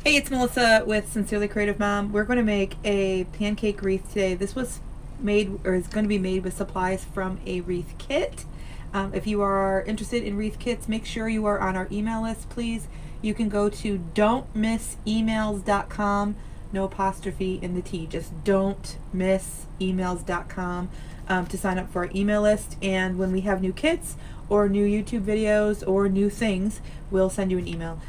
Hey, it's Melissa with Sincerely Creative Mom. We're going to make a pancake wreath today. This was made, or is going to be made with supplies from a wreath kit. If you are interested in wreath kits, make sure you are on our email list, please. You can go to don'tmissemails.com, no apostrophe in the T, just don'tmissemails.com to sign up for our email list. And when we have new kits or new YouTube videos or new things, we'll send you an email.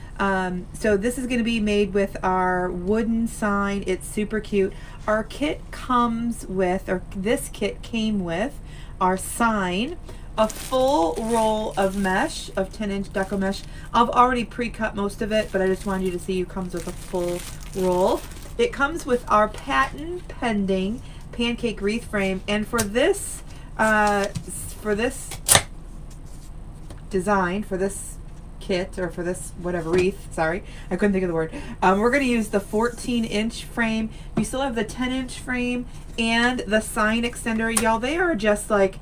So this is going to be made with our wooden sign. It's super cute. Our kit comes with, or this kit came with, our sign, a full roll of mesh, of 10-inch Deco Mesh. I've already pre-cut most of it, but I just wanted you to see it comes with a full roll. It comes with our patent pending pancake wreath frame, and for this design, for this kit, or for this whatever wreath, sorry, I couldn't think of the word, we're going to use the 14-inch frame. You still have the 10-inch frame and the sign extender. Y'all, they are just like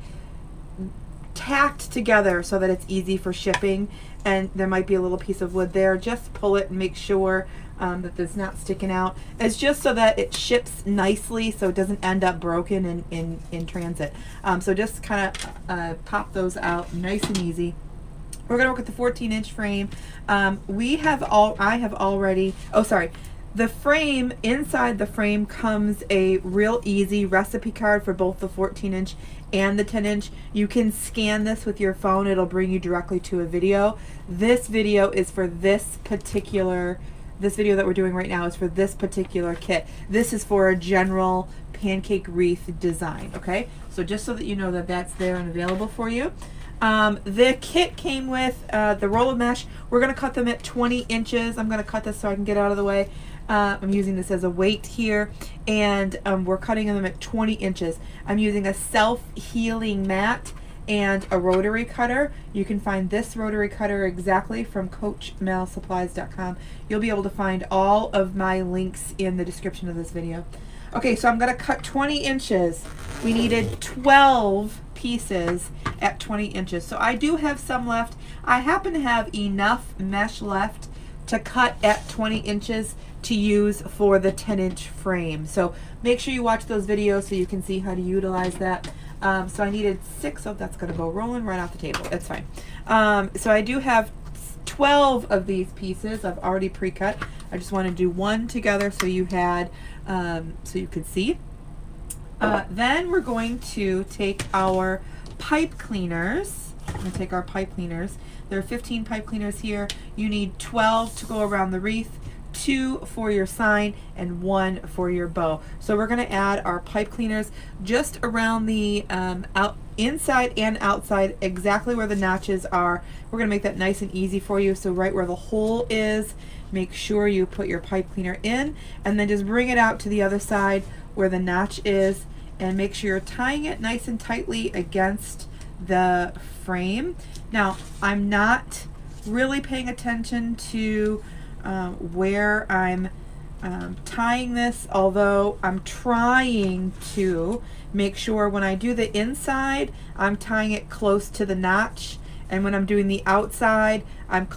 tacked together so that it's easy for shipping, and there might be a little piece of wood there. Just pull it and make sure that it's not sticking out. It's just so that it ships nicely, so it doesn't end up broken in transit. So just kind of pop those out nice and easy. We're gonna work with the 14-inch frame. I have already, oh sorry, the frame, inside the frame comes a real easy recipe card for both the 14-inch and the 10-inch. You can scan this with your phone. It'll bring you directly to a video. This video is for this video that we're doing right now is for this particular kit. This is for a general pancake wreath design, okay? So just so that you know that that's there and available for you. The kit came with the roll of mesh. We're going to cut them at 20 inches. I'm going to cut this so I can get out of the way. I'm using this as a weight here, and we're cutting them at 20 inches. I'm using a self-healing mat and a rotary cutter. You can find this rotary cutter exactly from CoachMelSupplies.com. You'll be able to find all of my links in the description of this video. Okay, so I'm going to cut 20 inches. We needed 12 pieces at 20 inches. So I do have some left. I happen to have enough mesh left to cut at 20 inches to use for the 10-inch frame. So make sure you watch those videos so you can see how to utilize that. So I needed 6, so that's going to go rolling right off the table. That's fine. So I do have 12 of these pieces. I've already pre-cut. I just want to do one together so you had, so you could see. Then we're going to take our pipe cleaners. I'm going to take our pipe cleaners. There are 15 pipe cleaners here. You need 12 to go around the wreath, 2 for your sign, and 1 for your bow. So we're going to add our pipe cleaners just around the inside and outside, exactly where the notches are. We're going to make that nice and easy for you. So right where the hole is, make sure you put your pipe cleaner in, and then just bring it out to the other side where the notch is, and make sure you're tying it nice and tightly against the frame. Now, I'm not really paying attention to where I'm tying this, although I'm trying to make sure when I do the inside, I'm tying it close to the notch, and when I'm doing the outside, I'm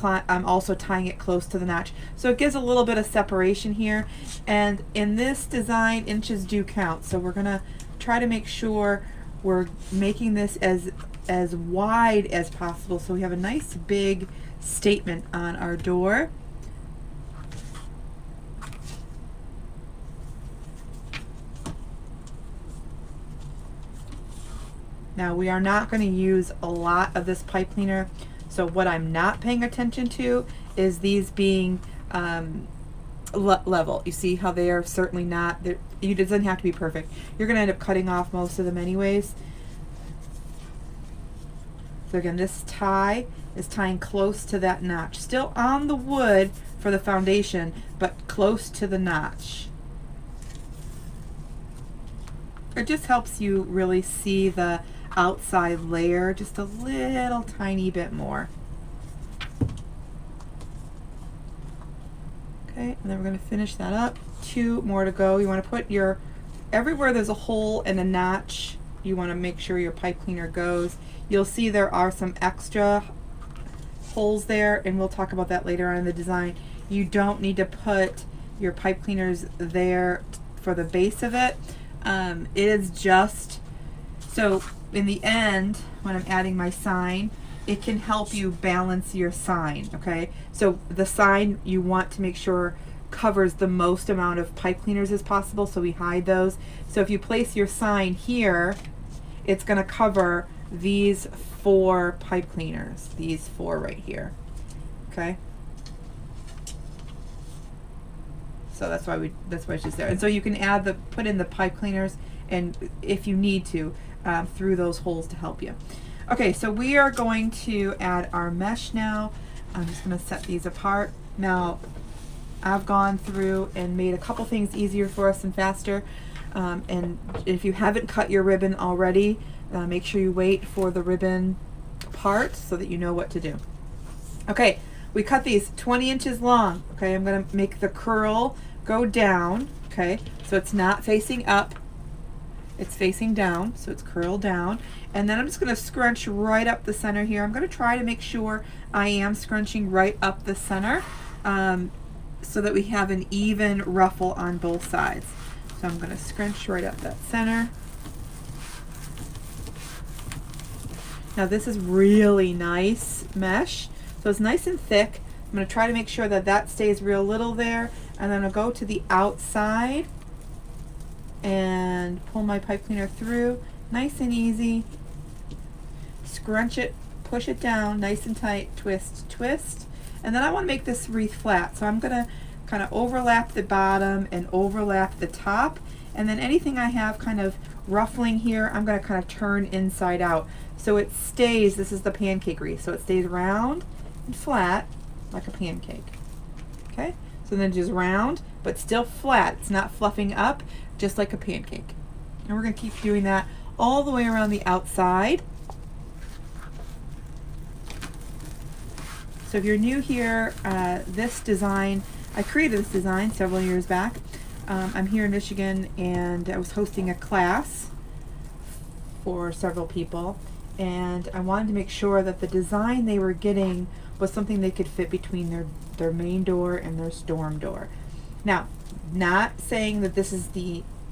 also tying it close to the notch. So it gives a little bit of separation here, and in this design, inches do count. So we're gonna try to make sure we're making this as wide as possible so we have a nice big statement on our door. Now we are not going to use a lot of this pipe cleaner, so what I'm not paying attention to is these being level. You see how they are certainly not, it doesn't have to be perfect. You're going to end up cutting off most of them anyways. So again, this tie is tying close to that notch. Still on the wood for the foundation, but close to the notch. It just helps you really see the outside layer just a little tiny bit more. Okay, and then we're going to finish that up. 2 more to go. You want to put your, everywhere there's a hole and a notch, you want to make sure your pipe cleaner goes. You'll see there are some extra holes there, and we'll talk about that later on in the design. You don't need to put your pipe cleaners there for the base of it. It is just, so in the end, when I'm adding my sign, it can help you balance your sign, okay? So the sign you want to make sure covers the most amount of pipe cleaners as possible, so we hide those. So if you place your sign here, it's gonna cover these 4 pipe cleaners, these 4 right here, okay? So that's why it's just there. And so you can put in the pipe cleaners, and if you need to, through those holes to help you. Okay, so we are going to add our mesh now. I'm just gonna set these apart. Now, I've gone through and made a couple things easier for us and faster. And if you haven't cut your ribbon already, make sure you wait for the ribbon part so that you know what to do. Okay, we cut these 20 inches long. Okay, I'm gonna make the curl go down. Okay, so it's not facing up, it's facing down, so it's curled down. And then I'm just gonna scrunch right up the center here. I'm gonna try to make sure I am scrunching right up the center, so that we have an even ruffle on both sides. So I'm gonna scrunch right up that center. Now this is really nice mesh, so it's nice and thick. I'm gonna try to make sure that that stays real little there, and then I'll go to the outside and pull my pipe cleaner through, nice and easy. Scrunch it, push it down, nice and tight, twist, twist. And then I want to make this wreath flat, so I'm gonna kind of overlap the bottom and overlap the top, and then anything I have kind of ruffling here, I'm gonna kind of turn inside out. So it stays, this is the pancake wreath, so it stays round and flat like a pancake. Okay, so then just round, but still flat. It's not fluffing up, just like a pancake. And we're gonna keep doing that all the way around the outside. So if you're new here, this design, I created this design several years back. I'm here in Michigan, and I was hosting a class for several people, and I wanted to make sure that the design they were getting was something they could fit between their main door and their storm door. Now, not saying that this is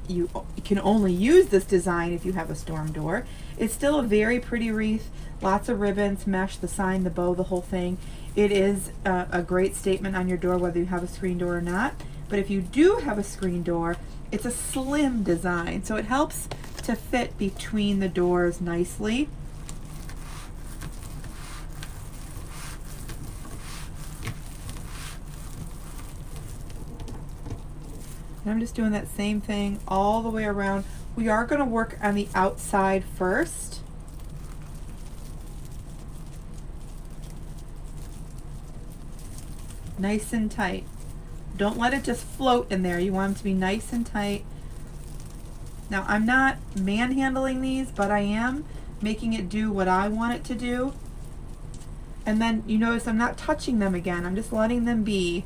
you can only use this design if you have a storm door. It's still a very pretty wreath, lots of ribbons, mesh, the sign, the bow, the whole thing. It is a great statement on your door whether you have a screen door or not. But if you do have a screen door, it's a slim design, so it helps to fit between the doors nicely. And I'm just doing that same thing all the way around. We are going to work on the outside first. Nice and tight. Don't let it just float in there. You want them to be nice and tight. Now, I'm not manhandling these, but I am making it do what I want it to do. And then you notice I'm not touching them again. I'm just letting them be.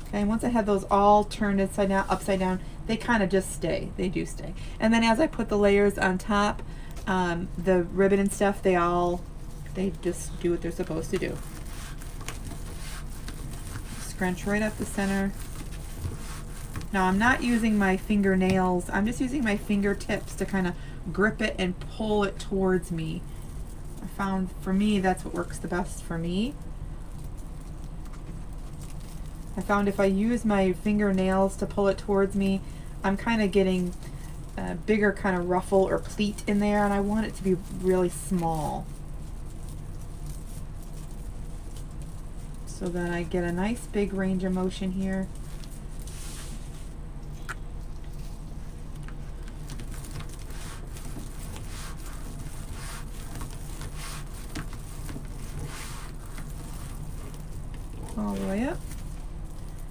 Okay, once I have those all turned upside down, they kind of just stay. They do stay. And then as I put the layers on top, the ribbon and stuff, they just do what they're supposed to do. Scrunch right up the center. Now I'm not using my fingernails, I'm just using my fingertips to kind of grip it and pull it towards me. I found for me that's what works the best for me. I found if I use my fingernails to pull it towards me, I'm kind of getting a bigger kind of ruffle or pleat in there, and I want it to be really small, so that I get a nice big range of motion here. All the way up.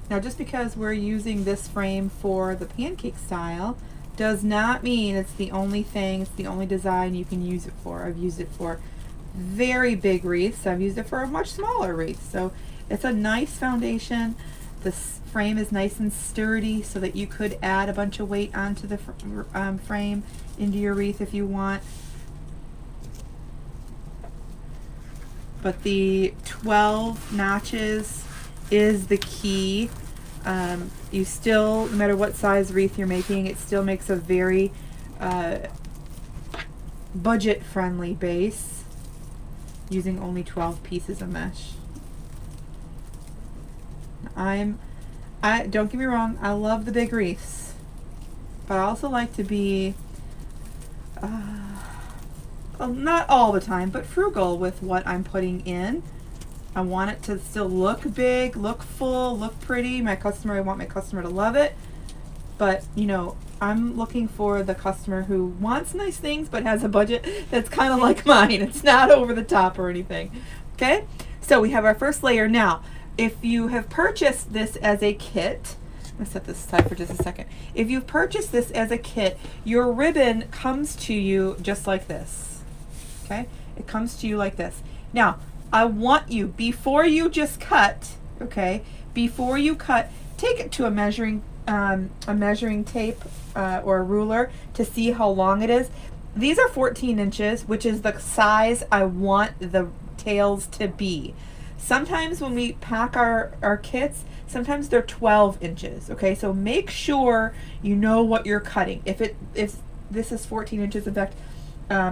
Now, just because we're using this frame for the pancake style does not mean it's the only thing, it's the only design you can use it for. I've used it for very big wreaths. I've used it for a much smaller wreath. So it's a nice foundation. This frame is nice and sturdy so that you could add a bunch of weight onto the frame into your wreath if you want. but the 12 notches is the key. You still, no matter what size wreath you're making, it still makes a very budget-friendly base using only 12 pieces of mesh. Don't get me wrong, I love the big wreaths, but I also like to be well, not all the time, but frugal with what I'm putting in. I want it to still look big, look full, look pretty. I want my customer to love it. But, you know, I'm looking for the customer who wants nice things but has a budget that's kind of like mine. It's not over the top or anything. Okay? So we have our first layer. Now, if you have purchased this as a kit, I'm going to set this aside for just a second. If you've purchased this as a kit, your ribbon comes to you just like this. Okay? It comes to you like this. Now, I want you, before you just cut, okay, before you cut, take it to a measuring tape or a ruler to see how long it is. These are 14 inches, which is the size I want the tails to be. Sometimes when we pack our kits, sometimes they're 12 inches, okay? So make sure you know what you're cutting. If this is 14 inches, in fact,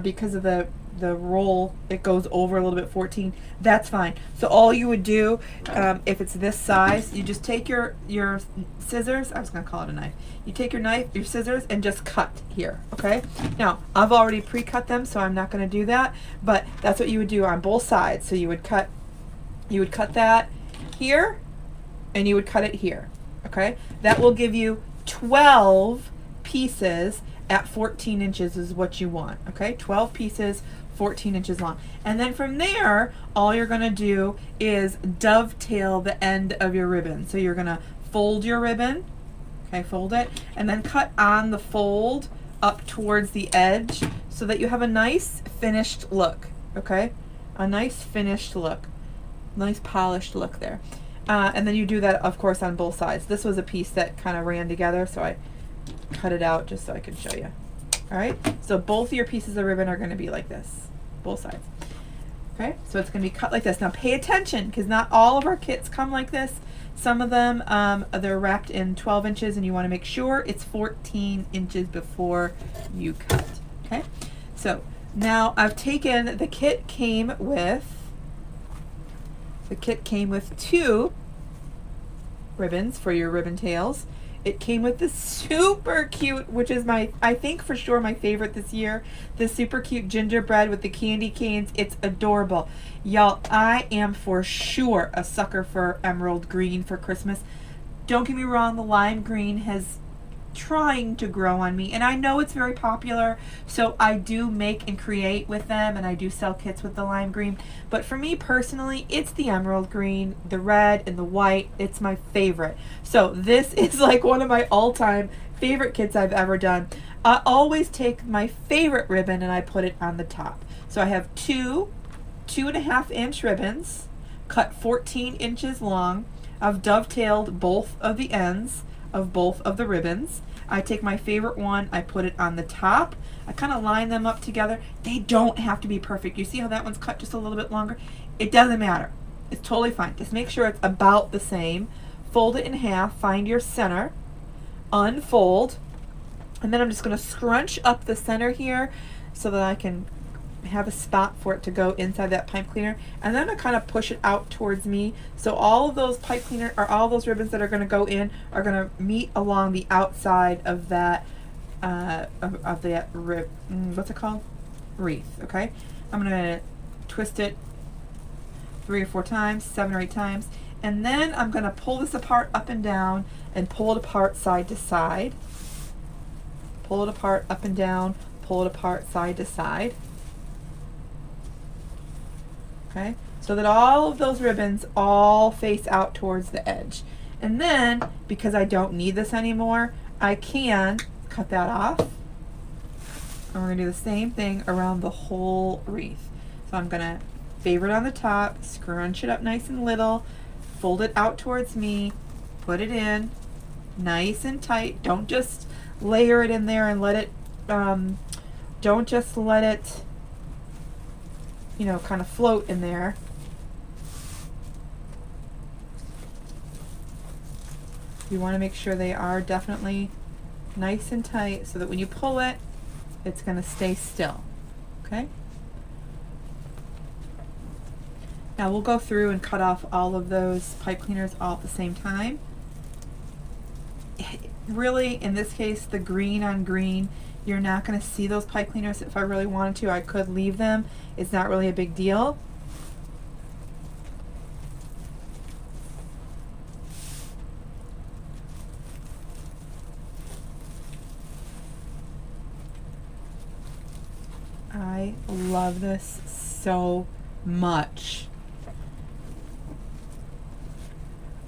because of the roll, it goes over a little bit 14, that's fine. So all you would do, if it's this size, you just take your scissors, I was going to call it a knife, you take your scissors and just cut here, okay? Now, I've already pre-cut them, so I'm not going to do that, but that's what you would do on both sides. So you would cut that here, and you would cut it here, okay? That will give you 12 pieces at 14 inches is what you want, okay? 12 pieces, 14 inches long. And then from there, all you're gonna do is dovetail the end of your ribbon. So you're gonna fold your ribbon, okay, fold it, and then cut on the fold up towards the edge so that you have a nice finished look, okay? A nice finished look, nice polished look there. And then you do that, of course, on both sides. This was a piece that kind of ran together, so I cut it out just so I could show you. All right, so both of your pieces of ribbon are going to be like this, both sides. Okay, so it's going to be cut like this. Now pay attention, because not all of our kits come like this. Some of them, they're wrapped in 12 inches, and you want to make sure it's 14 inches before you cut. Okay, so now I've taken, the kit came with 2 ribbons for your ribbon tails. It came with this super cute, which is I think for sure my favorite this year, this super cute gingerbread with the candy canes. It's adorable. Y'all, I am for sure a sucker for emerald green for Christmas. Don't get me wrong, the lime green has trying to grow on me, and I know it's very popular, so I do make and create with them, and I do sell kits with the lime green, but for me personally, it's the emerald green, the red and the white. It's my favorite. So this is like one of my all-time favorite kits I've ever done. I always take my favorite ribbon and I put it on the top. So I have 2.5 inch ribbons cut 14 inches long. I've dovetailed both of the ends of both of the ribbons. I take my favorite one, I put it on the top. I kind of line them up together. They don't have to be perfect. You see how that one's cut just a little bit longer? It doesn't matter. It's totally fine. Just make sure it's about the same. Fold it in half, find your center, unfold, and then I'm just going to scrunch up the center here so that I can have a spot for it to go inside that pipe cleaner, and then I kind of push it out towards me, so all of those pipe cleaner, or all those ribbons that are going to go in, are going to meet along the outside of that what's it called? Wreath. Okay, I'm going to twist it 3 or 4 times, 7 or 8 times, and then I'm going to pull this apart up and down and pull it apart side to side. Pull it apart up and down, pull it apart side to side. Okay, so that all of those ribbons all face out towards the edge. And then, because I don't need this anymore, I can cut that off. And we're going to do the same thing around the whole wreath. So I'm going to favorite on the top, scrunch it up nice and little, fold it out towards me, put it in nice and tight. Don't just layer it in there and let it, don't just let it, you know, kind of float in there. You want to make sure they are definitely nice and tight so that when you pull it, it's going to stay still. Okay? Now we'll go through and cut off all of those pipe cleaners all at the same time. Really, in this case, the green on green, you're not going to see those pipe cleaners. If I really wanted to, I could leave them. It's not really a big deal. I love this so much.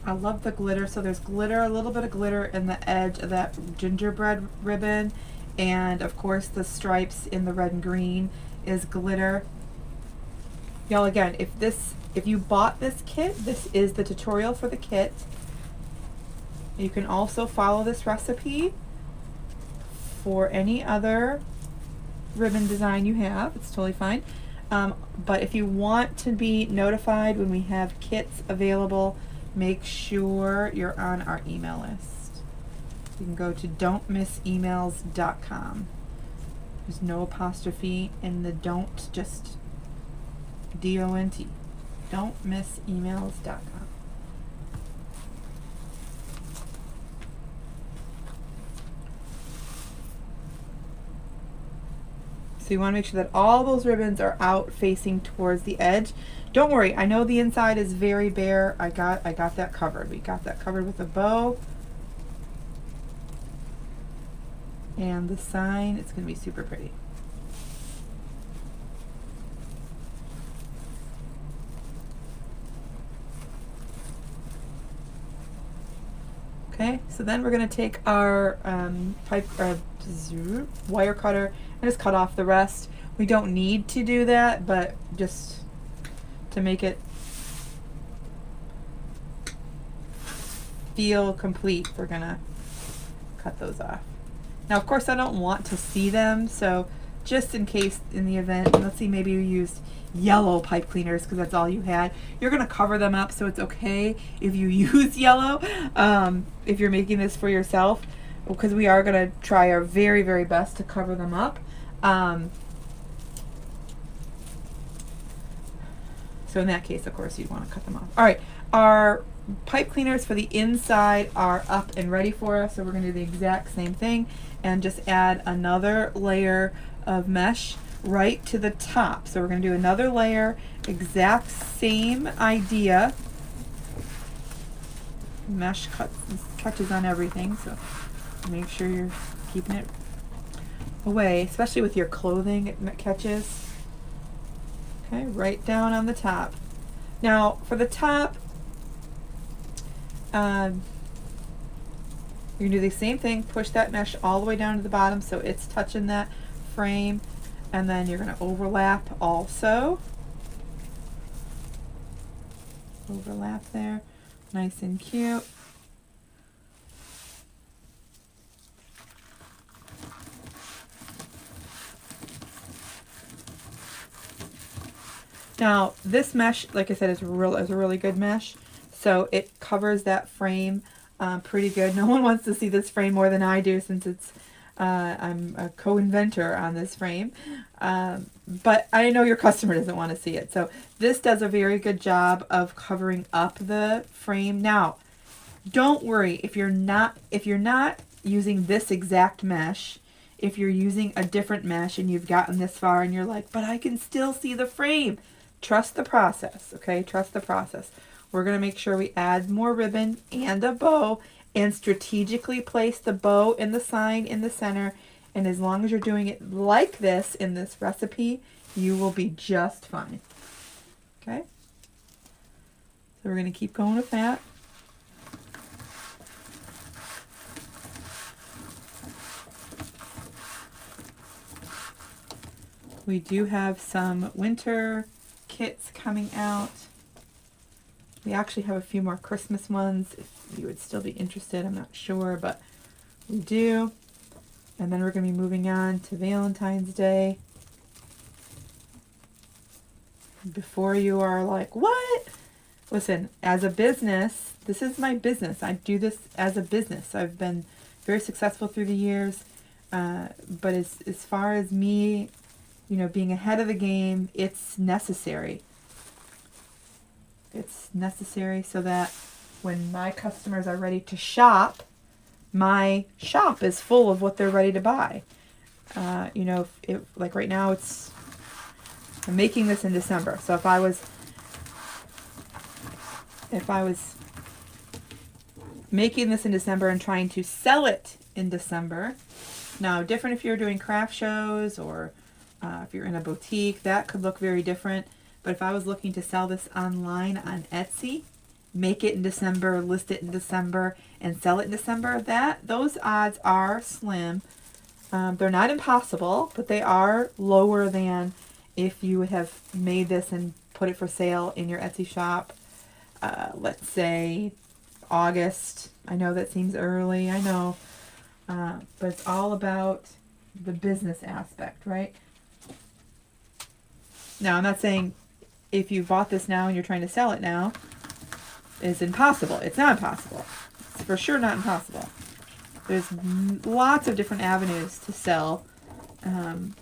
I love the glitter. So there's glitter, a little bit of glitter in the edge of that gingerbread ribbon, and of course the stripes in the red and green is glitter. Y'all, again, if you bought this kit, this is the tutorial for the kit. You can also follow this recipe for any other ribbon design you have. It's totally fine. But if you want to be notified when we have kits available, make sure you're on our email list. You can go to don'tmissemails.com. There's no apostrophe in the don't, just D-O-N-T. Don'tmissemails.com. So you want to make sure that all those ribbons are out facing towards the edge. Don't worry, I know the inside is very bare. I got that covered. We got that covered with a bow. And the sign, it's going to be super pretty. Okay, so then we're going to take our wire cutter and just cut off the rest. We don't need to do that, but just to make it feel complete, we're going to cut those off. Now, of course, I don't want to see them, so just in case in the event, let's see, maybe you used yellow pipe cleaners because that's all you had. You're going to cover them up, so it's okay if you use yellow if you're making this for yourself, because we are going to try our very, very best to cover them up. So in that case, of course, you'd want to cut them off. All right, our pipe cleaners for the inside are up and ready for us, so we're going to do the exact same thing and just add another layer of mesh right to the top. So we're going to do another layer, exact same idea. Mesh catches on everything, so make sure you're keeping it away, especially with your clothing, it catches. Okay, right down on the top. Now for the top, you're going to do the same thing, push that mesh all the way down to the bottom so it's touching that frame, and then you're going to overlap also. Overlap there, nice and cute. Now this mesh, like I said, is a really good mesh, so it covers that frame pretty good. No one wants to see this frame more than I do, since it's I'm a co-inventor on this frame, but I know your customer doesn't want to see it. So this does a very good job of covering up the frame. Now, don't worry if you're not using this exact mesh. If you're using a different mesh and you've gotten this far and you're like, but I can still see the frame. Trust the process, okay? Trust the process. We're going to make sure we add more ribbon and a bow and strategically place the bow and the sign in the center. And as long as you're doing it like this in this recipe, you will be just fine. Okay? So we're going to keep going with that. We do have some winter kits coming out. We actually have a few more Christmas ones if you would still be interested. I'm not sure, but we do. And then we're going to be moving on to Valentine's Day. Before you are like, what? Listen, as a business, this is my business. I do this as a business. I've been very successful through the years. But as far as me, you know, being ahead of the game, it's necessary. It's necessary so that when my customers are ready to shop, my shop is full of what they're ready to buy. You know, like right now I'm making this in December. So if I was making this in December and trying to sell it in December, now different if you're doing craft shows or if you're in a boutique, that could look very different. But if I was looking to sell this online on Etsy, make it in December, list it in December, and sell it in December, those odds are slim. They're not impossible, but they are lower than if you would have made this and put it for sale in your Etsy shop. Let's say August. I know that seems early, I know. But it's all about the business aspect, right? Now, I'm not saying if you bought this now and you're trying to sell it now, it's impossible. It's not impossible. It's for sure not impossible. There's lots of different avenues to sell. I'm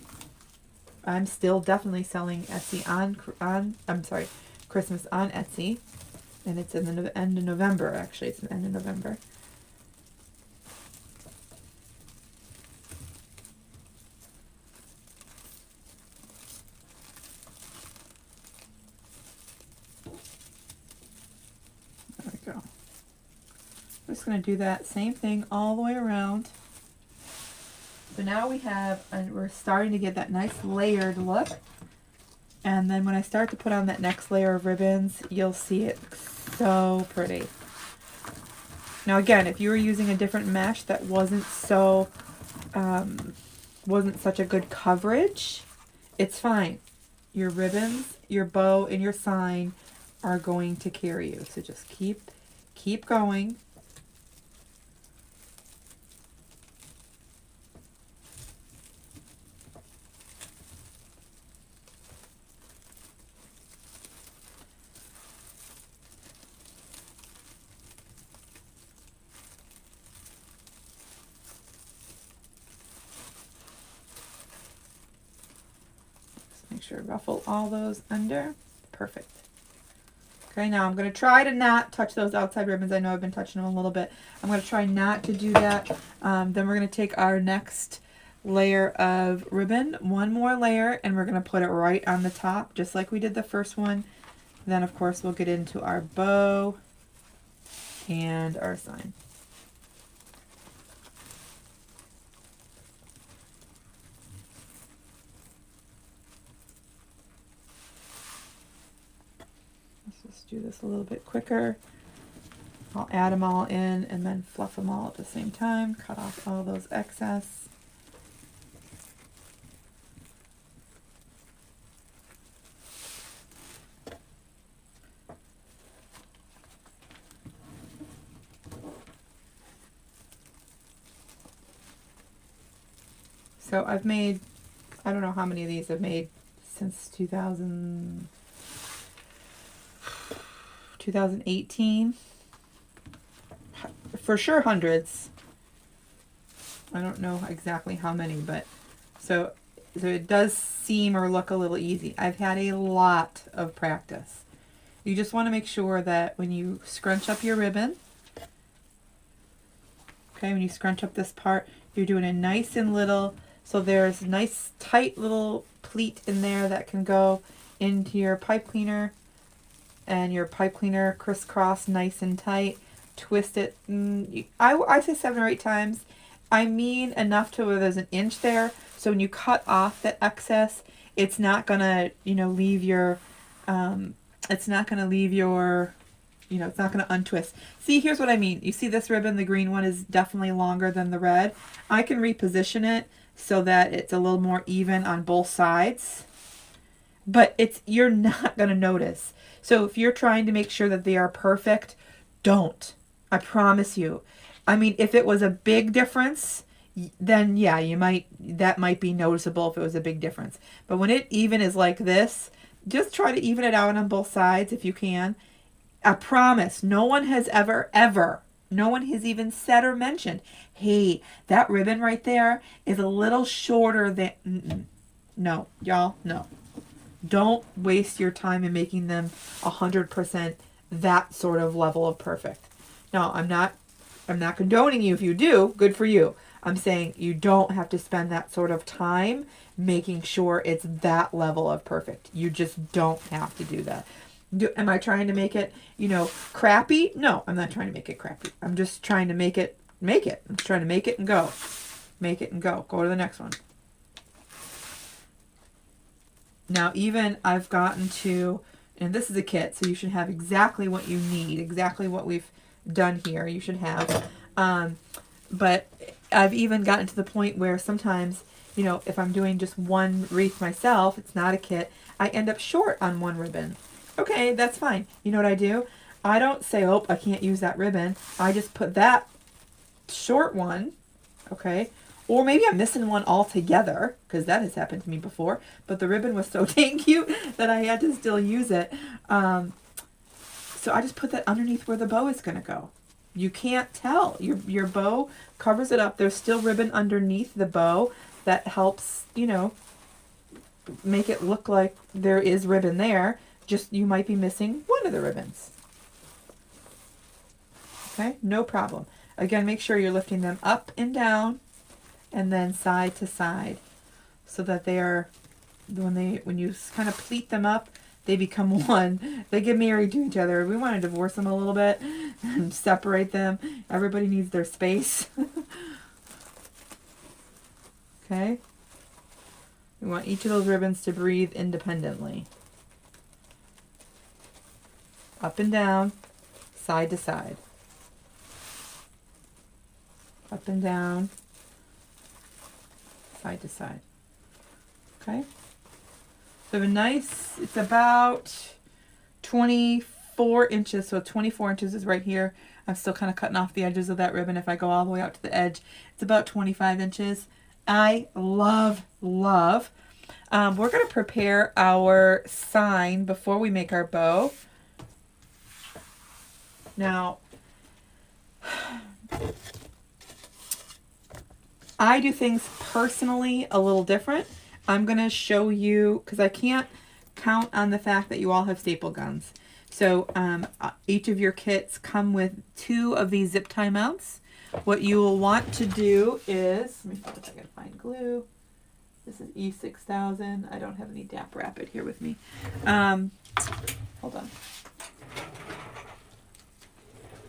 still definitely selling Etsy Christmas on Etsy. And it's in the end of November, actually. It's the end of November. There we go. I'm just going to do that same thing all the way around. So now we're starting to get that nice layered look. And then when I start to put on that next layer of ribbons, you'll see it so pretty. Now again, if you were using a different mesh that wasn't such a good coverage, it's fine. Your ribbons, your bow, and your sign are going to carry you. So just keep going. Make sure to ruffle all those under. Perfect. Okay, now I'm going to try to not touch those outside ribbons. I know I've been touching them a little bit. I'm going to try not to do that. Then we're going to take our next layer of ribbon, one more layer, and we're going to put it right on the top, just like we did the first one. Then, of course, we'll get into our bow and our sign. Do this a little bit quicker. I'll add them all in and then fluff them all at the same time. Cut off all those excess. So I've made, I don't know how many of these I've made since 2018. For sure hundreds. I don't know exactly how many, but so it does seem or look a little easy. I've had a lot of practice. You just want to make sure that when you scrunch up your ribbon, okay, when you scrunch up this part, you're doing it nice and little, so there's nice tight little pleat in there that can go into your pipe cleaner, and your pipe cleaner crisscross nice and tight. Twist it, I say 7 or 8 times. I mean enough to where there's an inch there, so when you cut off that excess, it's not gonna, leave your, it's not gonna untwist. See, here's what I mean. You see this ribbon, the green one is definitely longer than the red. I can reposition it so that it's a little more even on both sides, but you're not gonna notice. So if you're trying to make sure that they are perfect, don't. I promise you. I mean, if it was a big difference, then yeah, that might be noticeable if it was a big difference. But when it even is like this, just try to even it out on both sides if you can. I promise, no one has ever, no one has even said or mentioned, hey, that ribbon right there is a little shorter than, no, y'all, no. Don't waste your time in making them 100% that sort of level of perfect. Now, I'm not condoning you if you do, good for you. I'm saying you don't have to spend that sort of time making sure it's that level of perfect. You just don't have to do that. Am I trying to make it, crappy? No, I'm not trying to make it crappy. I'm just trying to make it. I'm just trying to make it and go. Make it and go. Go to the next one. Now, even I've gotten to, and this is a kit, so you should have exactly what you need, exactly what we've done here. You should have. But I've even gotten to the point where sometimes, if I'm doing just one wreath myself, it's not a kit, I end up short on one ribbon. Okay, that's fine. You know what I do? I don't say, oh, I can't use that ribbon. I just put that short one, okay? Or maybe I'm missing one altogether, because that has happened to me before. But the ribbon was so dang cute that I had to still use it. So I just put that underneath where the bow is going to go. You can't tell. Your bow covers it up. There's still ribbon underneath the bow that helps, make it look like there is ribbon there. Just you might be missing one of the ribbons. Okay, no problem. Again, make sure you're lifting them up and down and then side to side so that they are, when you kind of pleat them up, they become one. They get married to each other. We want to divorce them a little bit and separate them. Everybody needs their space. Okay. We want each of those ribbons to breathe independently. Up and down, side to side. Up and down, side to side. Okay. So it's about 24 inches. So 24 inches is right here. I'm still kind of cutting off the edges of that ribbon. If I go all the way out to the edge, it's about 25 inches. I love. We're going to prepare our sign before we make our bow. Now, I do things personally a little different. I'm going to show you, because I can't count on the fact that you all have staple guns. So each of your kits come with 2 of these zip tie mounts. What you will want to do is, let me see if I can find glue. This is E6000. I don't have any DAP Rapid here with me. Hold on.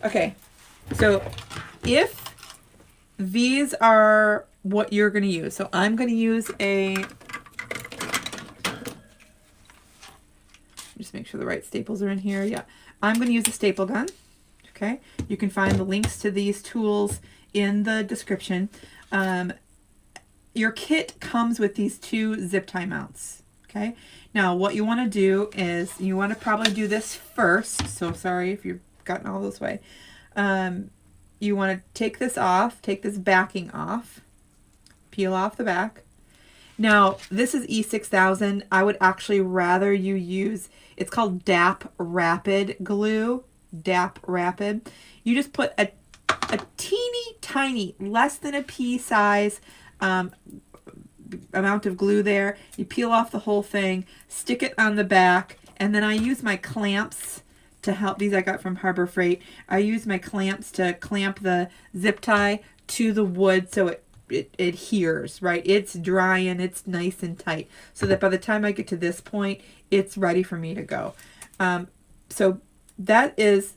Okay, so if these are what you're going to use, so I'm going to use just make sure the right staples are in here. Yeah, I'm going to use a staple gun. Okay, you can find the links to these tools in the description. Your kit comes with these 2 zip tie mounts. Okay, now what you want to do is you want to probably do this first. So sorry if you've gotten all this way. You want to take this off, take this backing off, peel off the back. Now, this is E6000. I would actually rather you use, it's called DAP Rapid glue, DAP Rapid. You just put a teeny tiny, less than a pea size amount of glue there. You peel off the whole thing, stick it on the back, and then I use my clamps to help. These I got from Harbor Freight. I use my clamps to clamp the zip tie to the wood so it adheres, right? It's dry and it's nice and tight so that by the time I get to this point, it's ready for me to go. So that is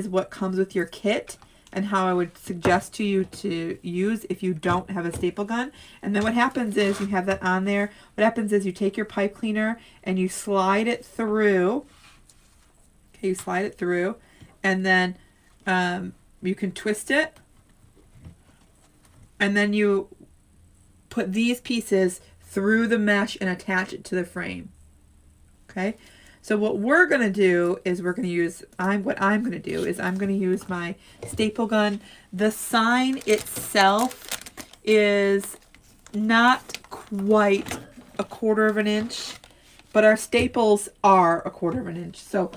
what comes with your kit and how I would suggest to you to use if you don't have a staple gun. And then what happens is you have that on there. What happens is you take your pipe cleaner and you slide it through. Okay, you slide it through, and then you can twist it, and then you put these pieces through the mesh and attach it to the frame. Okay, so what we're going to do is I'm going to use my staple gun. The sign itself is not quite 1/4 of an inch, but our staples are 1/4 of an inch. So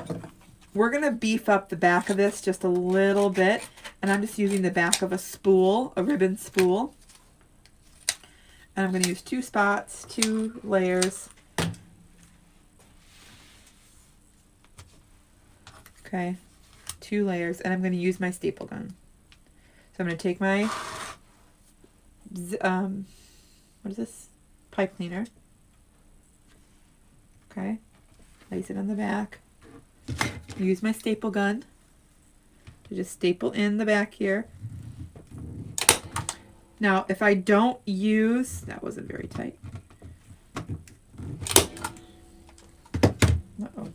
we're going to beef up the back of this just a little bit. And I'm just using the back of a spool, a ribbon spool. And I'm going to use 2 spots, 2 layers. Okay, 2 layers. And I'm going to use my staple gun. So I'm going to take my, what is this? Pipe cleaner. Okay, place it on the back. Use my staple gun to just staple in the back here. Now, if I don't use, that wasn't very tight. Uh-oh.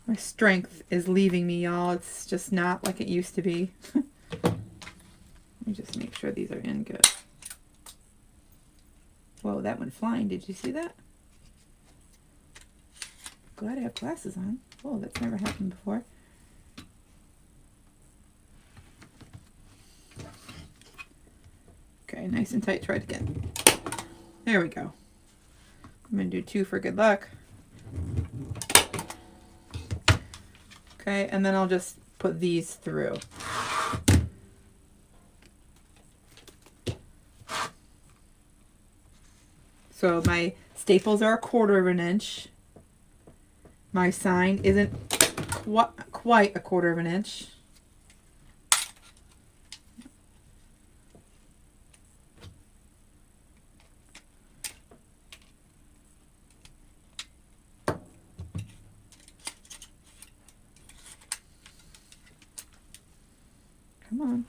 My strength is leaving me, y'all. It's just not like it used to be. Let me just make sure these are in good. Whoa, that went flying. Did you see that? Glad I have glasses on. Whoa, that's never happened before. Okay, nice and tight. Try it again. There we go. I'm going to do 2 for good luck. Okay, and then I'll just put these through. So my staples are 1/4 of an inch. My sign isn't quite 1/4 of an inch. Come on.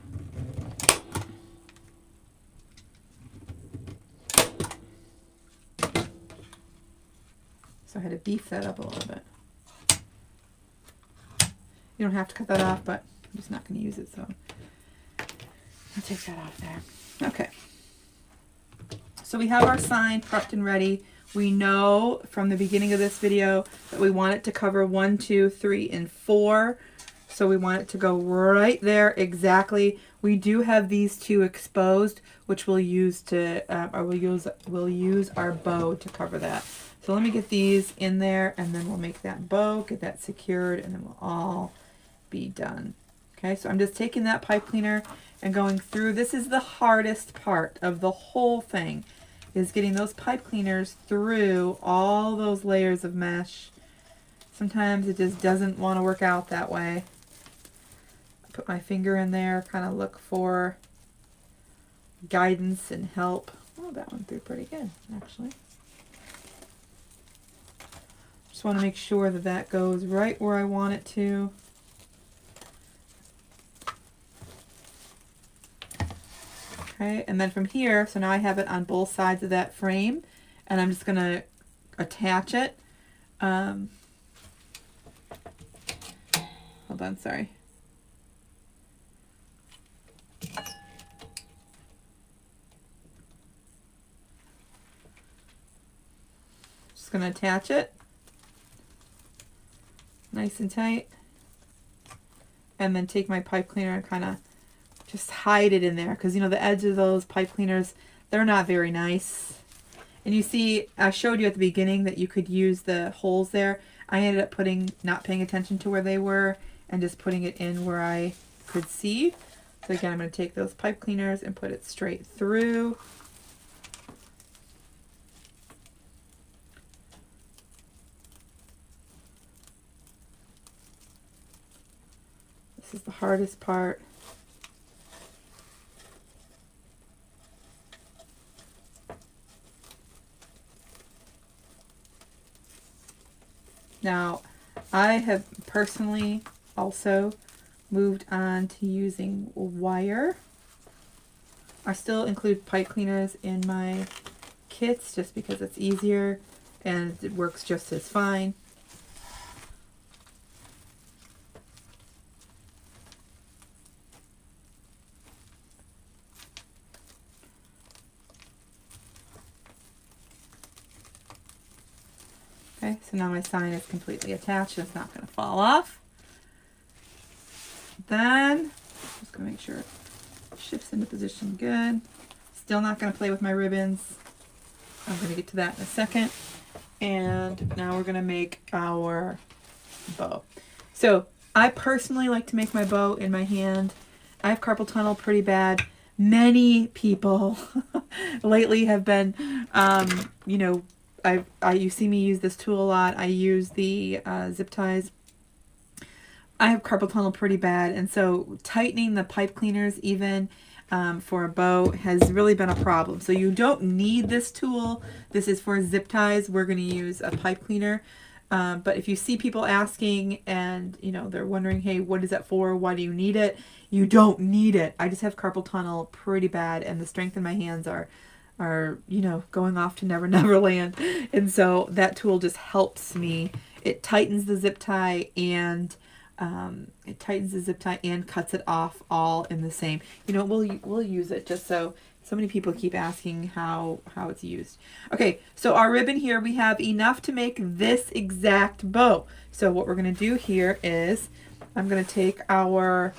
So I had to beef that up a little bit. You don't have to cut that off, but I'm just not going to use it, so I'll take that off there. Okay. So we have our sign prepped and ready. We know from the beginning of this video that we want it to cover 1, 2, 3, and 4. So we want it to go right there exactly. We do have these 2 exposed, which we'll use to, we'll use our bow to cover that. So let me get these in there, and then we'll make that bow, get that secured, and then we'll all be done. Okay, so I'm just taking that pipe cleaner and going through. This is the hardest part of the whole thing, is getting those pipe cleaners through all those layers of mesh. Sometimes it just doesn't want to work out that way. Put my finger in there, kind of look for guidance and help. Oh, that went through pretty good, actually. Just want to make sure that that goes right where I want it to. Okay, and then from here, so now I have it on both sides of that frame, and I'm just going to attach it. Hold on, sorry. Just going to attach it nice and tight, and then take my pipe cleaner and kind of just hide it in there, because you know the edge of those pipe cleaners, they're not very nice. And you see, I showed you at the beginning that you could use the holes there. I ended up not paying attention to where they were and just putting it in where I could see. So again, I'm going to take those pipe cleaners and put it straight through. This is the hardest part. Now, I have personally also moved on to using wire. I still include pipe cleaners in my kits just because it's easier and it works just as fine. Okay, so now my sign is completely attached. It's not going to fall off. Then, just going to make sure it shifts into position good. Still not going to play with my ribbons. I'm going to get to that in a second. And now we're gonna make our bow. So I personally like to make my bow in my hand. I have carpal tunnel pretty bad. Many people lately have been, you know, you see me use this tool a lot. I use the zip ties. I have carpal tunnel pretty bad, and so tightening the pipe cleaners even for a bow has really been a problem. So you don't need this tool. This is for zip ties. We're going to use a pipe cleaner. But if you see people asking and, you know, they're wondering, hey, what is that for? Why do you need it? You don't need it. I just have carpal tunnel pretty bad, and the strength in my hands are you know, going off to Never Never Land. And so that tool just helps me. It tightens the zip tie and cuts it off all in the same. You know, we'll use it just so many people keep asking how it's used. Okay, so our ribbon here, we have enough to make this exact bow. So what we're going to do here is I'm going to take our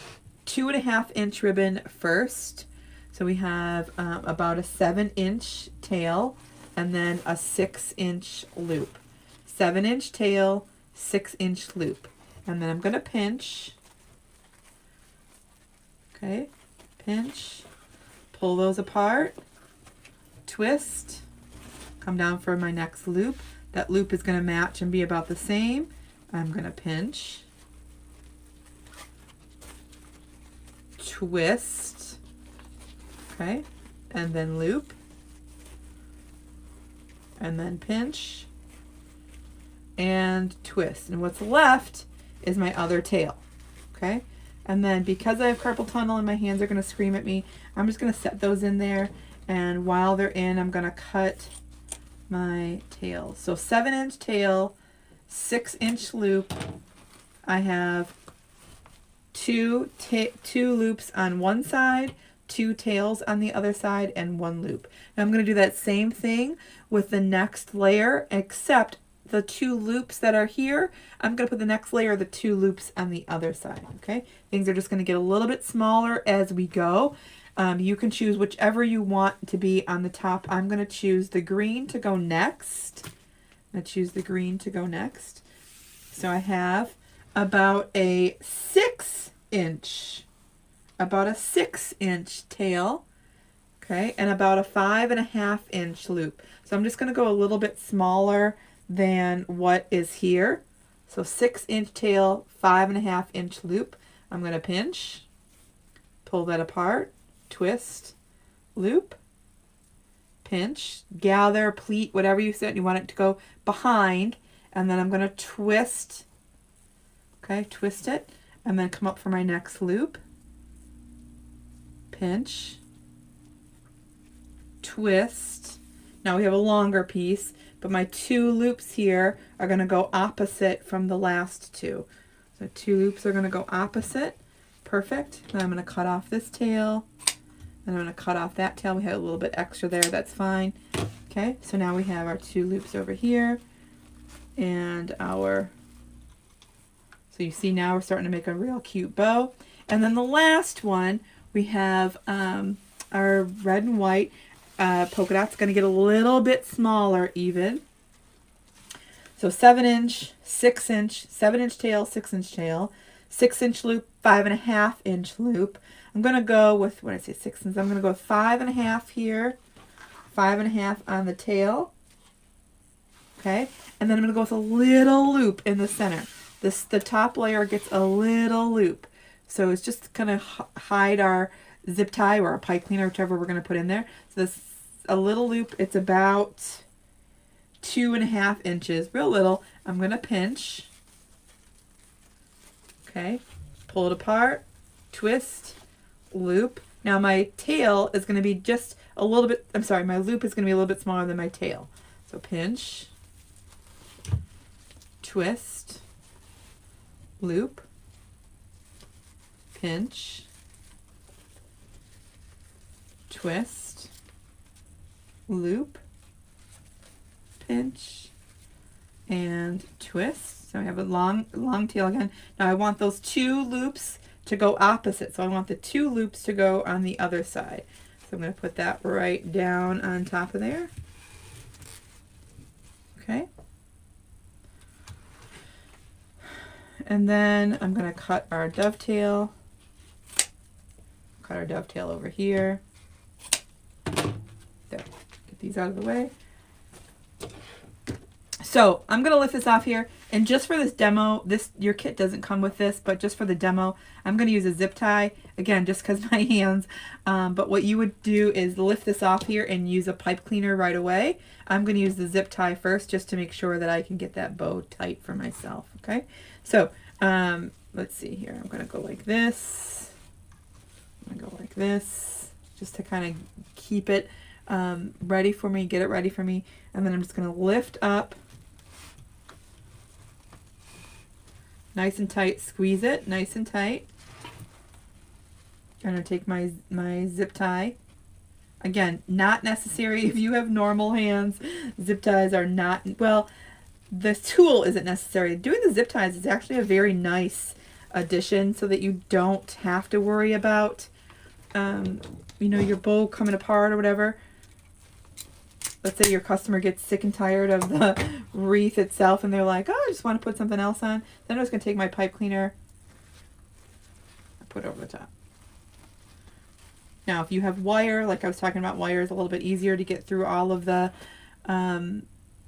2.5-inch ribbon first. So we have about a 7-inch tail and then a 6-inch loop. 7-inch tail, 6-inch loop. And then I'm going to pinch. Okay, pinch. Pull those apart, twist, come down for my next loop. That loop is going to match and be about the same. I'm going to pinch, twist, okay, and then loop, and then pinch, and twist. And what's left is my other tail, okay? And then because I have carpal tunnel and my hands are going to scream at me, I'm just going to set those in there. And while they're in, I'm going to cut my tails. So 7-inch tail, 6-inch loop. I have two loops on one side, 2 tails on the other side, and 1 loop. Now I'm going to do that same thing with the next layer, except the 2 loops that are here, I'm going to put the next layer of the 2 loops on the other side, okay? Things are just going to get a little bit smaller as we go. You can choose whichever you want to be on the top. I'm going to choose the green to go next. I'm going to choose the green to go next. So I have about a 6-inch tail, okay, and about a 5.5-inch loop. So I'm just going to go a little bit smaller than what is here. So 6-inch tail, 5.5-inch loop. I'm going to pinch, pull that apart, twist, loop, pinch, gather, pleat, whatever you said you want it to go behind, and then I'm going to twist, okay, twist it, and then come up for my next loop, pinch, twist. Now we have a longer piece, but my 2 loops here are going to go opposite from the last 2. So 2 loops are going to go opposite. Perfect. Then I'm going to cut off this tail. And I'm going to cut off that tail. We had a little bit extra there. That's fine. Okay, so now we have our 2 loops over here. And our... So you see now we're starting to make a real cute bow. And then the last one, we have our red and white polka dot's going to get a little bit smaller even. So 7-inch, 6-inch, 7-inch tail, 6-inch tail, 6-inch loop, 5.5-inch loop. I'm going to go with, what did I say, 6 inches? I'm going to go with 5.5 here, 5.5 on the tail. Okay, and then I'm going to go with a little loop in the center. The top layer gets a little loop. So it's just going to hide our zip tie or our pipe cleaner, whichever we're going to put in there. So this a little loop, it's about 2.5 inches, real little. I'm going to pinch. Okay, pull it apart, twist, loop. Now my tail is going to be just a little bit, I'm sorry, my loop is going to be a little bit smaller than my tail. So pinch, twist, loop, pinch, twist, loop, pinch, and twist. So I have a long tail again. Now I want those 2 loops to go opposite. So I want the 2 loops to go on the other side. So I'm going to put that right down on top of there. Okay. And then I'm going to cut our dovetail. Cut our dovetail over here. There. Get these out of the way. So I'm going to lift this off here. And just for this demo, your kit doesn't come with this, but just for the demo, I'm going to use a zip tie. Again, just because my hands. But what you would do is lift this off here and use a pipe cleaner right away. I'm going to use the zip tie first just to make sure that I can get that bow tight for myself. Okay. So let's see here. I'm going to go like this. I'm going to go like this just to kind of keep it ready for me, get it ready for me. And then I'm just going to lift up. Nice and tight, squeeze it, nice and tight. I'm going to take my zip tie. Again, not necessary if you have normal hands. Zip ties are not, well, the tool isn't necessary. Doing the zip ties is actually a very nice addition so that you don't have to worry about, you know, your bow coming apart or whatever. Let's say your customer gets sick and tired of the wreath itself and they're like, oh, I just want to put something else on. Then I'm just going to take my pipe cleaner and put it over the top. Now, if you have wire, like I was talking about, wire is a little bit easier to get through all of the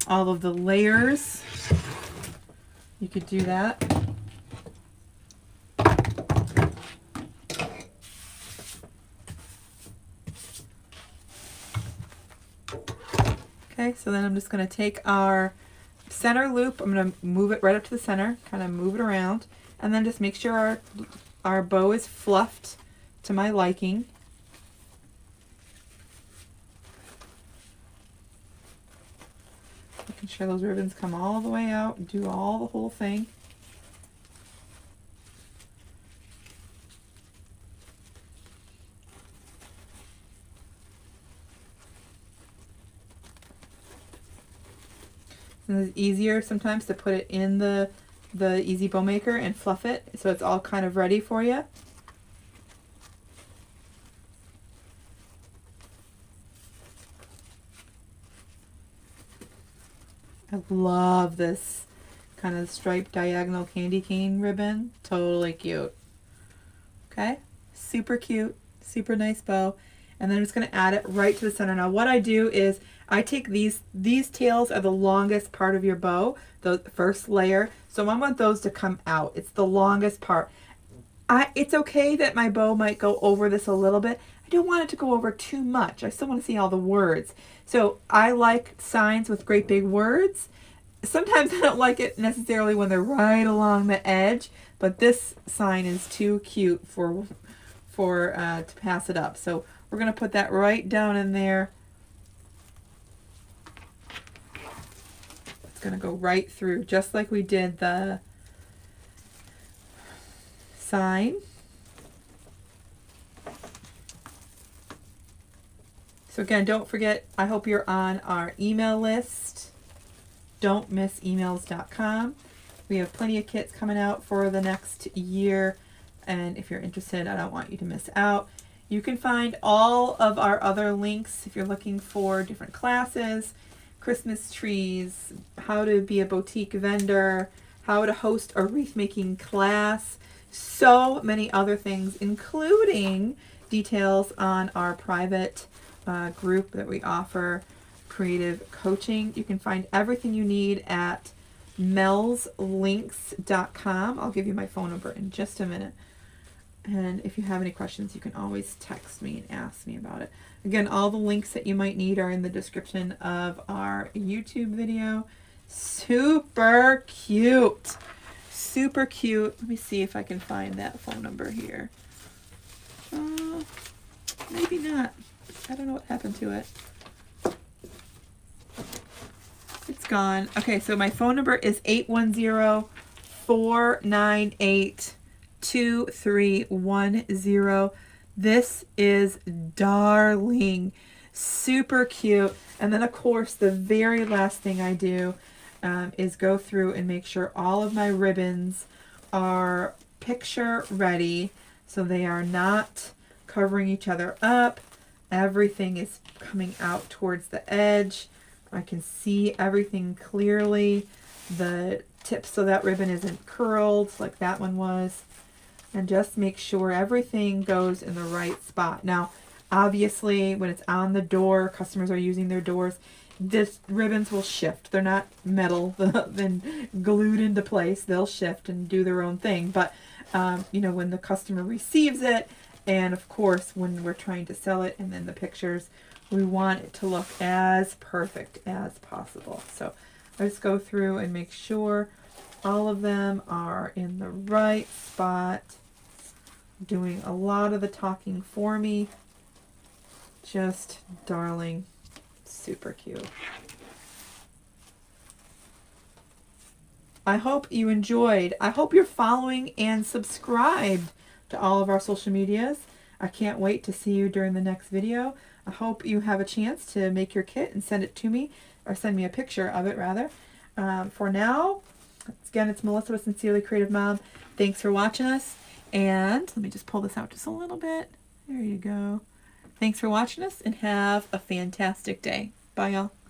layers. You could do that. Okay, so then I'm just going to take our center loop, I'm going to move it right up to the center, kind of move it around, and then just make sure our bow is fluffed to my liking. Making sure those ribbons come all the way out and do all the whole thing. And it's easier sometimes to put it in the Easy Bow Maker and fluff it so it's all kind of ready for you. I love this kind of striped diagonal candy cane ribbon. Totally cute. Okay, super cute, super nice bow. And then I'm just going to add it right to the center. Now what I do is I take these tails are the longest part of your bow, the first layer. So I want those to come out. It's the longest part. It's okay that my bow might go over this a little bit. I don't want it to go over too much. I still want to see all the words. So I like signs with great big words. Sometimes I don't like it necessarily when they're right along the edge, but this sign is too cute for to pass it up. So we're going to put that right down in there. It's going to go right through, just like we did the sign. So again, don't forget, I hope you're on our email list, don'tmissemails.com. We have plenty of kits coming out for the next year, and if you're interested, I don't want you to miss out. You can find all of our other links if you're looking for different classes, Christmas trees, how to be a boutique vendor, how to host a wreath making class, so many other things, including details on our private group that we offer creative coaching. You can find everything you need at melslinks.com. I'll give you my phone number in just a minute. And if you have any questions, you can always text me and ask me about it. Again, all the links that you might need are in the description of our YouTube video. Super cute. Super cute. Let me see if I can find that phone number here. Maybe not. I don't know what happened to it. It's gone. Okay, so my phone number is 810-498-2310. This is darling. Super cute. And then, of course, the very last thing I do is go through and make sure all of my ribbons are picture ready, so they are not covering each other up. Everything is coming out towards the edge. I can see everything clearly. The tips so that ribbon isn't curled like that one was. And just make sure everything goes in the right spot. Now, obviously, when it's on the door, customers are using their doors, this ribbons will shift. They're not metal then glued into place. They'll shift and do their own thing. But, you know, when the customer receives it, and of course, when we're trying to sell it, and then the pictures, we want it to look as perfect as possible. So let's go through and make sure all of them are in the right spot. Doing a lot of the talking for me. Just darling, super cute. I hope you enjoyed. I hope you're following and subscribed to all of our social medias. I can't wait to see you during the next video. I hope you have a chance to make your kit and send it to me, or send me a picture of it rather. For now, again, it's Melissa with Sincerely Creative Mom. Thanks for watching us. And let me just pull this out just a little bit. There you go. Thanks for watching us and have a fantastic day. Bye, y'all.